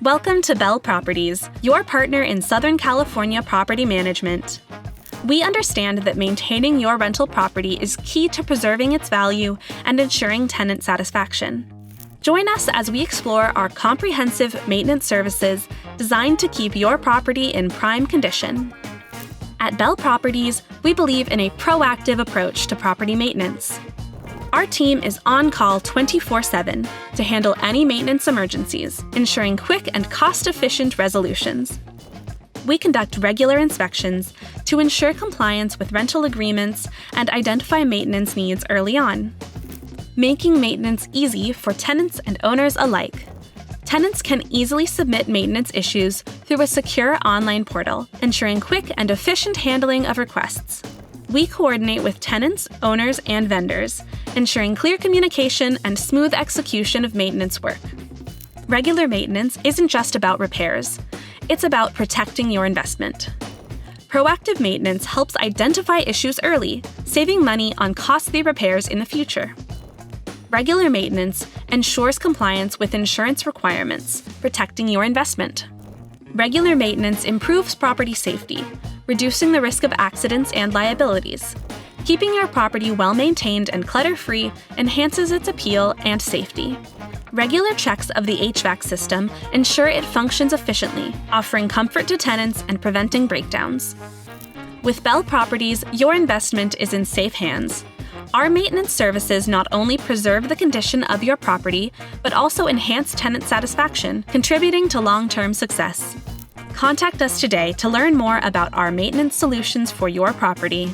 Welcome to Bell Properties, your partner in Southern California property management. We understand that maintaining your rental property is key to preserving its value and ensuring tenant satisfaction. Join us as we explore our comprehensive maintenance services designed to keep your property in prime condition. At Bell Properties, we believe in a proactive approach to property maintenance. Our team is on call 24/7 to handle any maintenance emergencies, ensuring quick and cost-efficient resolutions. We conduct regular inspections to ensure compliance with rental agreements and identify maintenance needs early on, making maintenance easy for tenants and owners alike. Tenants can easily submit maintenance issues through a secure online portal, ensuring quick and efficient handling of requests. We coordinate with tenants, owners, and vendors, ensuring clear communication and smooth execution of maintenance work. Regular maintenance isn't just about repairs. It's about protecting your investment. Proactive maintenance helps identify issues early, saving money on costly repairs in the future. Regular maintenance ensures compliance with insurance requirements, protecting your investment. Regular maintenance improves property safety, reducing the risk of accidents and liabilities. Keeping your property well-maintained and clutter-free enhances its appeal and safety. Regular checks of the HVAC system ensure it functions efficiently, offering comfort to tenants and preventing breakdowns. With Bell Properties, your investment is in safe hands. Our maintenance services not only preserve the condition of your property, but also enhance tenant satisfaction, contributing to long-term success. Contact us today to learn more about our maintenance solutions for your property.